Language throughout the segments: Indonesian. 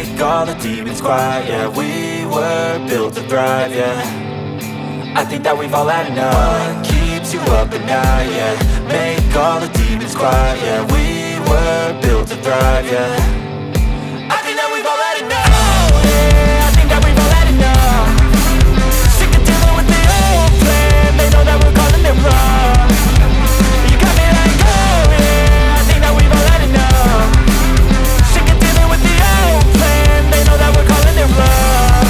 make all the demons quiet. Yeah, we were built to thrive, yeah. I think that we've all had enough. What keeps you up at night, yeah. Make all the demons quiet, yeah. We were built to thrive, yeah. I think that we've all had enough. Oh, yeah, I think that we've all had enough. Sick of dealing with the old plan. They know that we're calling it wrong. You got me like, oh, yeah, I think that we've all had enough. Sick of dealing with the old plan. They know that we're calling it wrong.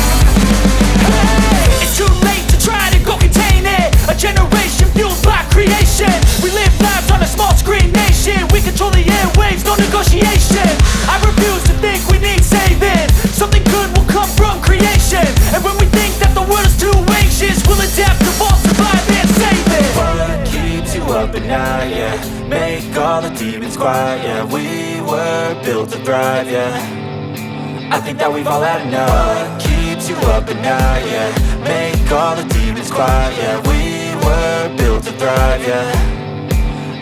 Hey, it's too late to try to go contain it. A generation fueled by creation. We live lives on a small screen nation. We control the airwaves, no negotiation. I refuse to think we need saving. Something good will come from creation. And when we think that the world is too anxious, we'll adapt, evolve, survive and save it. What keeps you up at night, yeah. Make all the demons quiet, yeah. We were built to thrive, yeah. I think that we've all had enough. What keeps you up at night, yeah. Make all the demons quiet, yeah. We were built to thrive, yeah.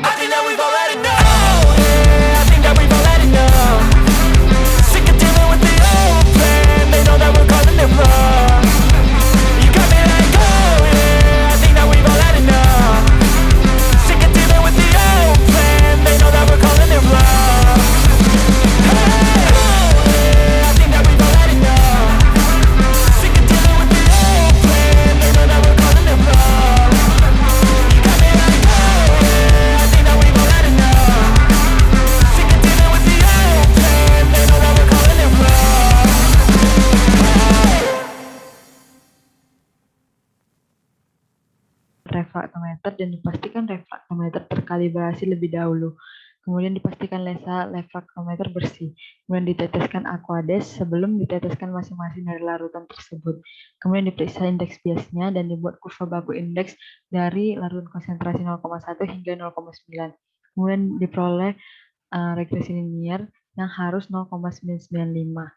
I think that we've all had enough. Oh, yeah, I think that we've all had enough. Sick of dealing with the old plan. They know that we're calling it wrong. You got me like, oh, yeah, I think that we've all had enough. Sick of dealing with the old plan. They know that we're calling it wrong. Hey, oh, yeah, I think that we've all had enough. Sick of dealing with the old plan. They know that we're calling it wrong. You got me like, oh, yeah, I think that we've all had enough. Sick of dealing with the old plan. They know that we're calling it wrong. Refraktometer dan dipastikan refraktometer terkalibrasi lebih dahulu. Kemudian dipastikan lensa refraktometer bersih. Kemudian diteteskan aqueous sebelum diteteskan masing-masing dari larutan tersebut. Kemudian diperiksa indeks biasnya dan dibuat kurva baku indeks dari larutan konsentrasi 0,1 hingga 0,9. Kemudian diperoleh regresi linier yang harus 0,995.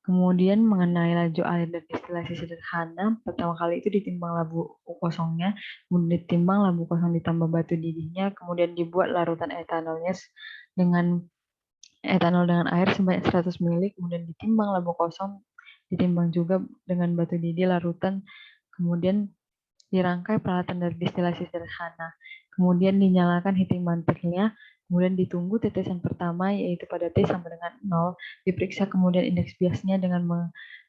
Kemudian mengenai laju air dan distilasi sederhana, pertama kali itu ditimbang labu kosongnya, kemudian ditimbang labu kosong ditambah batu didihnya, kemudian dibuat larutan etanolnya dengan etanol dengan air sebanyak 100 ml, kemudian ditimbang labu kosong, ditimbang juga dengan batu didih larutan, kemudian dirangkai peralatan dari distilasi sederhana, kemudian dinyalakan heating mantelnya, kemudian ditunggu tetesan pertama yaitu pada T sama dengan 0, diperiksa kemudian indeks biasnya dengan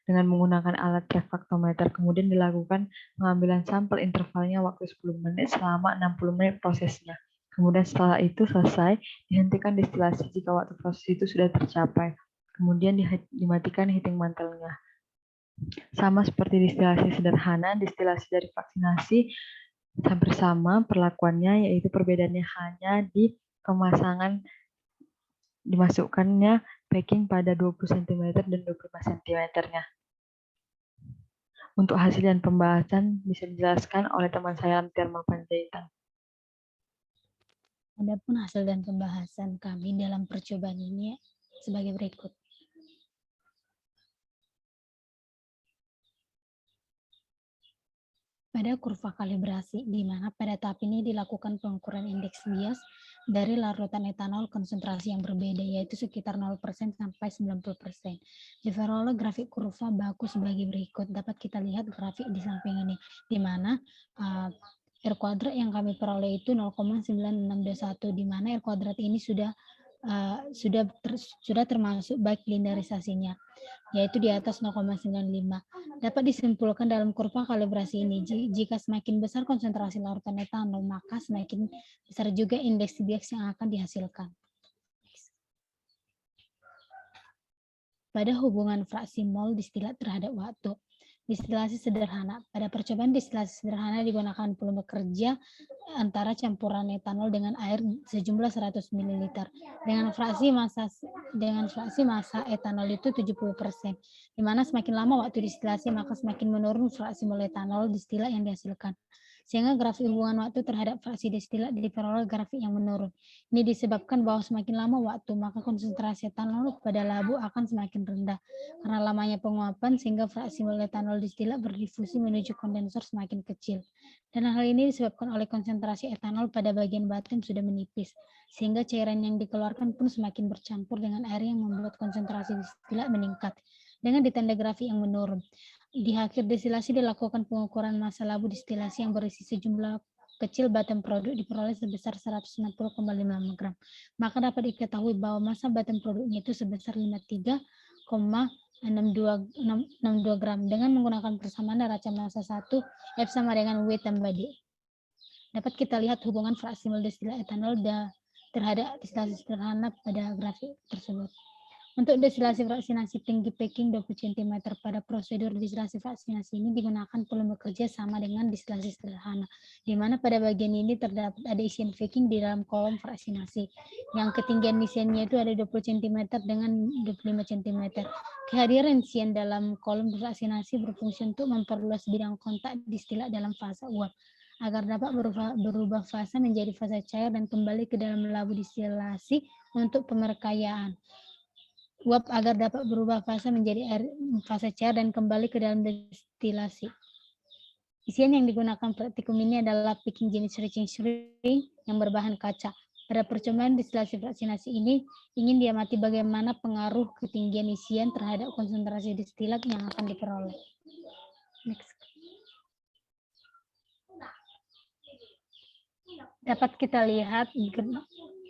menggunakan alat refraktometer, kemudian dilakukan pengambilan sampel intervalnya waktu 10 menit selama 60 menit prosesnya. Kemudian setelah itu selesai, dihentikan distilasi jika waktu proses itu sudah tercapai. Kemudian dimatikan heating mantelnya. Sama seperti distilasi sederhana, distilasi dari vaksinasi hampir sama perlakuannya, yaitu perbedaannya hanya di pemasangan dimasukkannya packing pada 20 cm dan 25 cm-nya. Untuk hasil dan pembahasan bisa dijelaskan oleh teman saya Thermal Panjaitan. Adapun hasil dan pembahasan kami dalam percobaan ini sebagai berikut. Pada kurva kalibrasi, di mana pada tahap ini dilakukan pengukuran indeks bias dari larutan etanol konsentrasi yang berbeda, yaitu sekitar 0% sampai 90%. Diperoleh grafik kurva baku sebagai berikut. Dapat kita lihat grafik di samping ini, di mana R kuadrat yang kami peroleh itu 0,9621, di mana R kuadrat ini sudah termasuk baik linearisasinya, yaitu di atas 0,95. Dapat disimpulkan dalam kurva kalibrasi ini, jika semakin besar konsentrasi larutan etanol, maka semakin besar juga indeks bias yang akan dihasilkan. Pada hubungan fraksi mol distilat terhadap waktu, distilasi sederhana. Pada percobaan distilasi sederhana digunakan volume kerja antara campuran etanol dengan air sejumlah 100 ml dengan fraksi massa etanol itu 70%. Di mana semakin lama waktu distilasi maka semakin menurun fraksi mol etanol distilat yang dihasilkan. sehingga grafik hubungan waktu terhadap fraksi destilat diperoleh grafik yang menurun. Ini disebabkan bahwa semakin lama waktu, maka konsentrasi etanol pada labu akan semakin rendah. Karena lamanya penguapan, sehingga fraksi etanol destilat berdifusi menuju kondensor semakin kecil. Dan hal ini disebabkan oleh konsentrasi etanol pada bagian bottom sudah menipis, sehingga cairan yang dikeluarkan pun semakin bercampur dengan air yang membuat konsentrasi destilat meningkat. Dengan ditanda grafik yang menurun. Di akhir destilasi dilakukan pengukuran massa labu destilasi yang berisi sejumlah kecil bottom produk diperoleh sebesar 160,5 gram. Maka dapat diketahui bahwa massa bottom produknya itu sebesar 53,62 gram dengan menggunakan persamaan neraca massa 1 F sama dengan W tambah D. Dapat kita lihat hubungan fraksi mol destilat etanol terhadap destilasi sederhana pada grafik tersebut. Untuk destilasi fraksinasi tinggi packing 20 cm pada prosedur destilasi fraksinasi ini digunakan pola bekerja sama dengan destilasi sederhana, di mana pada bagian ini terdapat ada isian packing di dalam kolom fraksinasi. Yang ketinggian isiannya itu ada 20 cm dengan 25 cm. Kehadiran isian dalam kolom fraksinasi berfungsi untuk memperluas bidang kontak destilat dalam fase uap, agar dapat berubah fase menjadi fase cair dan kembali ke dalam labu destilasi untuk pemerkayaan. Uap agar dapat berubah fase menjadi fase cair dan kembali ke dalam destilasi. Isian yang digunakan praktikum ini adalah packing jenis reaching shring yang berbahan kaca. Pada percobaan destilasi fraksinasi ini ingin diamati bagaimana pengaruh ketinggian isian terhadap konsentrasi destilat yang akan diperoleh. Next. Dapat kita lihat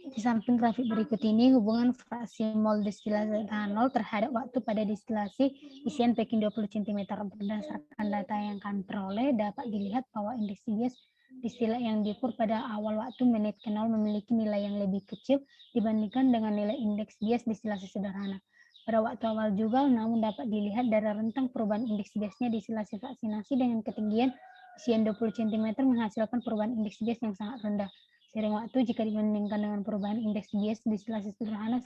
di samping grafik berikut ini hubungan fraksi mol destilasi etanol terhadap waktu pada destilasi isian packing 20 cm. Berdasarkan data yang kami peroleh, dapat dilihat bahwa indeks bias destilat yang diukur pada awal waktu menit ke 0 memiliki nilai yang lebih kecil dibandingkan dengan nilai indeks bias destilasi sederhana. Pada waktu awal juga, namun dapat dilihat dari rentang perubahan indeks biasnya destilasi fraksinasi dengan ketinggian isian 20 cm menghasilkan perubahan indeks bias yang sangat rendah. Seiring waktu jika dibandingkan dengan perubahan indeks bias destilasi sederhana,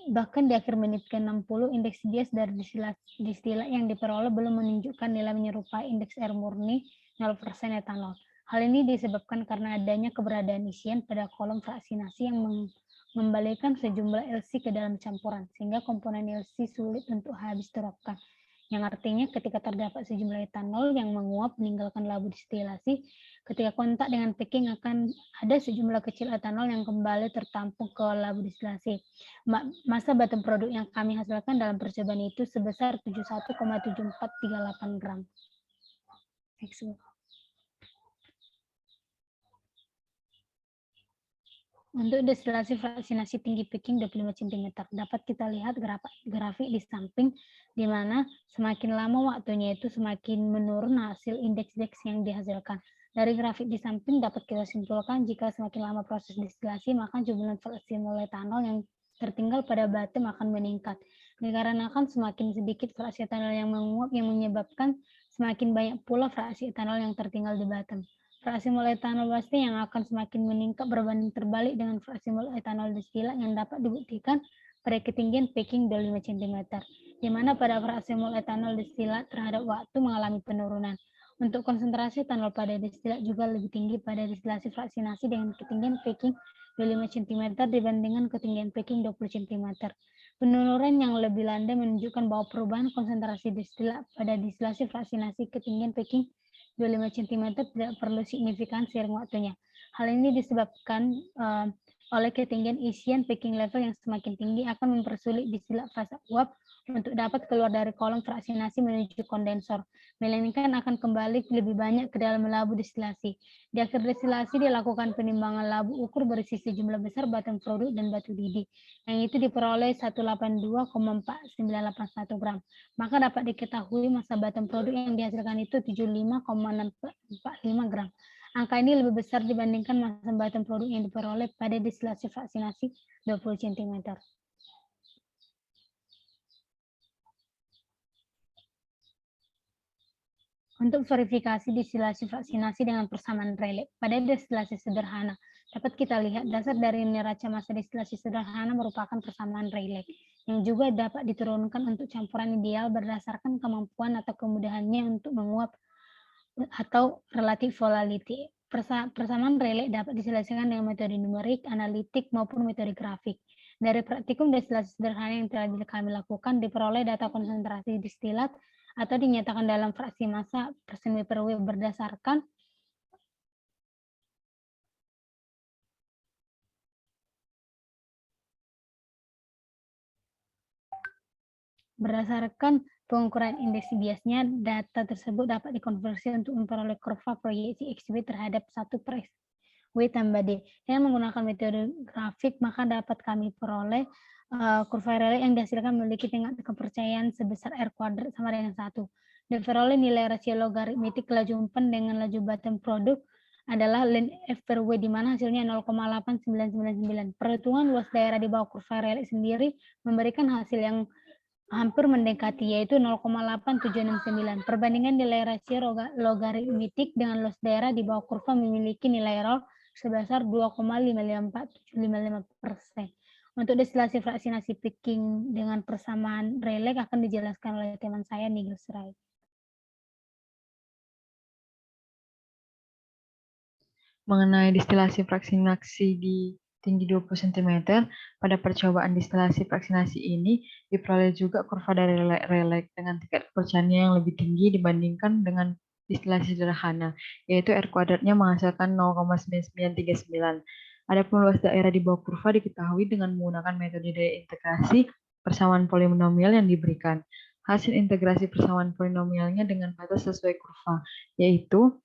bahkan di akhir menit ke-60 indeks bias dari destilat yang diperoleh belum menunjukkan nilai menyerupai indeks air murni 0% etanol. Hal ini disebabkan karena adanya keberadaan isian pada kolom fraksinasi yang membalikan sejumlah LC ke dalam campuran, sehingga komponen LC sulit untuk habis terapkan. Yang artinya ketika terdapat sejumlah etanol yang menguap meninggalkan labu destilasi, ketika kontak dengan packing akan ada sejumlah kecil etanol yang kembali tertampung ke labu destilasi. Massa bottom produk yang kami hasilkan dalam percobaan itu sebesar 71,7438 gram. Untuk destilasi fraksinasi tinggi packing 25 cm, dapat kita lihat grafik di samping, di mana semakin lama waktunya itu semakin menurun hasil indeks yang dihasilkan. Dari grafik di samping dapat kita simpulkan jika semakin lama proses destilasi, maka jumlah fraksi mol etanol yang tertinggal pada bottom akan meningkat. Dikarenakan semakin sedikit fraksi etanol yang menguap yang menyebabkan semakin banyak pula fraksi etanol yang tertinggal di bottom. Fraksi mol etanol pasti yang akan semakin meningkat berbanding terbalik dengan fraksi mol etanol destilat yang dapat dibuktikan pada ketinggian packing 25 cm, di mana pada fraksi mol etanol destilat terhadap waktu mengalami penurunan. Untuk konsentrasi etanol pada destilat juga lebih tinggi pada destilasi fraksinasi dengan ketinggian packing 25 cm dibandingkan ketinggian packing 20 cm. Penurunan yang lebih landai menunjukkan bahwa perubahan konsentrasi destilat pada destilasi fraksinasi ketinggian packing 25 cm tidak perlu signifikan seiring waktunya. Hal ini disebabkan oleh ketinggian isian packing level yang semakin tinggi akan mempersulit destilat fase uap untuk dapat keluar dari kolom fraksinasi menuju kondensor, melainkan akan kembali lebih banyak ke dalam labu destilasi. Di akhir destilasi dilakukan penimbangan labu ukur berisi sejumlah besar bottom produk dan batu didih, yang itu diperoleh 182,4981 gram. Maka dapat diketahui massa bottom produk yang dihasilkan itu 75,645 gram. Angka ini lebih besar dibandingkan massa bottom produk yang diperoleh pada destilasi fraksinasi 20 cm. Untuk verifikasi destilasi fraksinasi dengan persamaan Rayleigh pada destilasi sederhana, dapat kita lihat dasar dari neraca massa destilasi sederhana merupakan persamaan Rayleigh, yang juga dapat diturunkan untuk campuran ideal berdasarkan kemampuan atau kemudahannya untuk menguap atau relative volatility. Persamaan Rayleigh dapat diselesaikan dengan metode numerik, analitik, maupun metode grafik. Dari praktikum destilasi sederhana yang telah kami lakukan, diperoleh data konsentrasi distilat atau dinyatakan dalam fraksi massa persen per W berdasarkan pengukuran indeks biasnya. Data tersebut dapat dikonversi untuk memperoleh kurva proyeksi XW terhadap 1 per W tambah D. Dengan menggunakan metode grafik, maka dapat kami peroleh kurva Rayleigh yang dihasilkan memiliki tingkat kepercayaan sebesar R kuadrat sama dengan 1. Diperoleh nilai rasio logaritmitik laju umpan dengan laju bottom produk adalah ln F per W, di mana hasilnya 0,8999. Perhitungan luas daerah di bawah kurva Rayleigh sendiri memberikan hasil yang hampir mendekati, yaitu 0,8769. Perbandingan nilai rasio logaritmitik dengan luas daerah di bawah kurva memiliki nilai error sebesar 2,554%. Untuk destilasi fraksinasi picking dengan persamaan Rayleigh akan dijelaskan oleh teman saya, Nigel Srai. Mengenai destilasi fraksinasi di tinggi 20 cm, pada percobaan destilasi fraksinasi ini diperoleh juga kurva dari Rayleigh dengan tingkat kepercayaan yang lebih tinggi dibandingkan dengan destilasi sederhana, yaitu R kuadratnya menghasilkan 0,9939. Adapun luas daerah di bawah kurva diketahui dengan menggunakan metode daya integrasi persamaan polinomial yang diberikan. Hasil integrasi persamaan polinomialnya dengan batas sesuai kurva, yaitu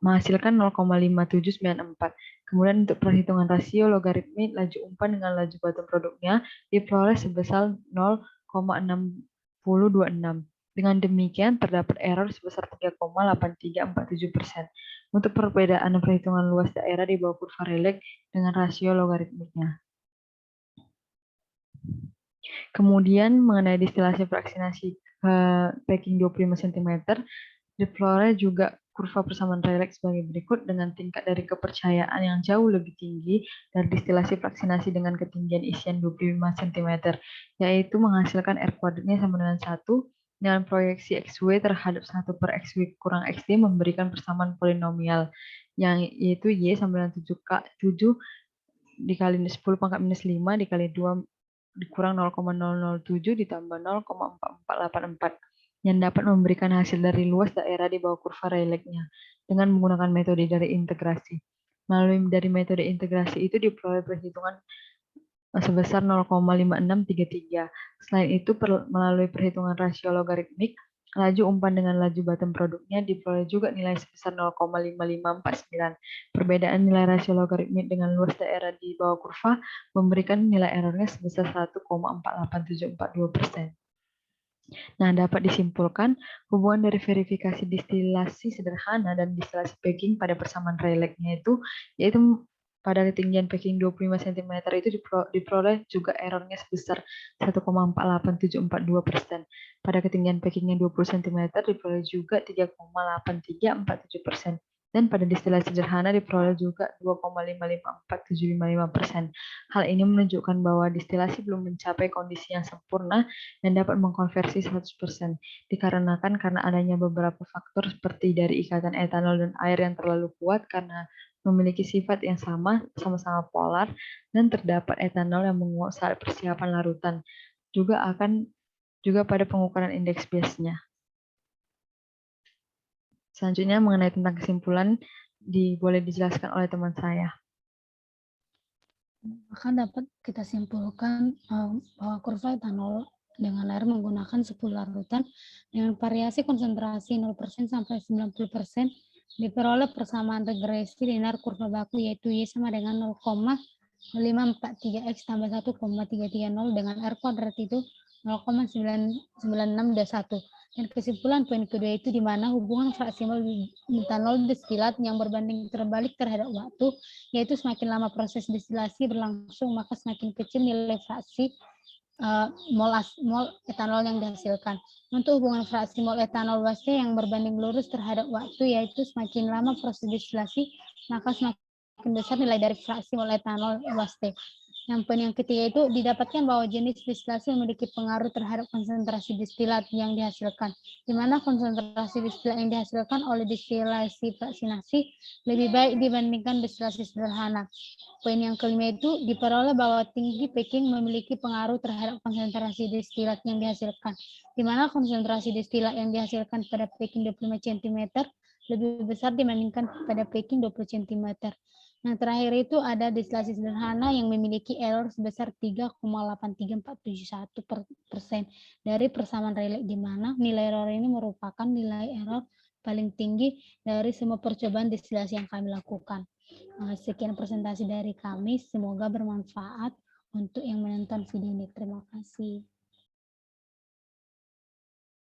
menghasilkan 0,5794. Kemudian untuk perhitungan rasio logaritmik laju umpan dengan laju bottom produknya diperoleh sebesar 0,6026. Dengan demikian terdapat error sebesar 3,8347%. Untuk perbedaan perhitungan luas daerah di bawah kurva Rayleigh dengan rasio logaritmiknya. Kemudian mengenai destilasi fraksinasi packing 25 cm, diperoleh juga kurva persamaan Rayleigh sebagai berikut dengan tingkat dari kepercayaan yang jauh lebih tinggi dari destilasi fraksinasi dengan ketinggian isian 25 cm, yaitu menghasilkan R kuadratnya sama dengan 1 dengan proyeksi XW terhadap 1 per XW kurang XD memberikan persamaan polinomial yang yaitu Y sama dengan 7 dikali 10 pangkat minus 5 dikali 2 dikurang 0,007 ditambah 0,4484 yang dapat memberikan hasil dari luas daerah di bawah kurva Rayleigh-nya dengan menggunakan metode dari integrasi. Melalui dari metode integrasi itu diperoleh perhitungan sebesar 0,5633. Selain itu, melalui perhitungan rasio logaritmik, laju umpan dengan laju bottom produknya diperoleh juga nilai sebesar 0,5549. Perbedaan nilai rasio logaritmik dengan luas daerah di bawah kurva memberikan nilai errornya sebesar 1,48742%. Nah, dapat disimpulkan hubungan dari verifikasi destilasi sederhana dan destilasi packing pada persamaan Rayleigh-nya yaitu pada ketinggian packing 25 cm itu diperoleh juga errornya sebesar 1,48742%. Pada ketinggian packingnya 20 cm diperoleh juga 3,8347%. Dan pada destilasi sederhana diperoleh juga 2,554755%. Hal ini menunjukkan bahwa destilasi belum mencapai kondisi yang sempurna dan dapat mengkonversi 100%, dikarenakan karena adanya beberapa faktor seperti dari ikatan etanol dan air yang terlalu kuat karena memiliki sifat yang sama-sama polar, dan terdapat etanol yang menguap saat persiapan larutan. Juga pada pengukuran indeks biasnya. Selanjutnya mengenai tentang kesimpulan boleh dijelaskan oleh teman saya. Maka dapat kita simpulkan bahwa kurva etanol dengan air menggunakan 10 larutan dengan variasi konsentrasi 0% sampai 90% diperoleh persamaan regresi linear kurva baku, yaitu Y sama dengan 0,543X tambah 1,330 dengan R kuadrat itu 0,99621. Dan kesimpulan poin kedua itu di mana hubungan fraksi mol etanol destilat yang berbanding terbalik terhadap waktu, yaitu semakin lama proses destilasi berlangsung maka semakin kecil nilai fraksi mol etanol yang dihasilkan. Untuk hubungan fraksi mol etanol Waste yang berbanding lurus terhadap waktu, yaitu semakin lama proses destilasi maka semakin besar nilai dari fraksi mol etanol Waste. Yang poin yang ketiga itu didapatkan bahwa jenis distilasi memiliki pengaruh terhadap konsentrasi distilat yang dihasilkan, di mana konsentrasi distilat yang dihasilkan oleh distilasi fraksinasi lebih baik dibandingkan distilasi sederhana. Poin yang kelima itu diperoleh bahwa tinggi packing memiliki pengaruh terhadap konsentrasi distilat yang dihasilkan, di mana konsentrasi distilat yang dihasilkan pada packing 25 cm lebih besar dibandingkan pada packing 20 cm. Yang terakhir itu ada distilasi sederhana yang memiliki error sebesar 3,83471% dari persamaan relay, di mana nilai error ini merupakan nilai error paling tinggi dari semua percobaan distilasi yang kami lakukan. Sekian presentasi dari kami, semoga bermanfaat untuk yang menonton video ini. Terima kasih.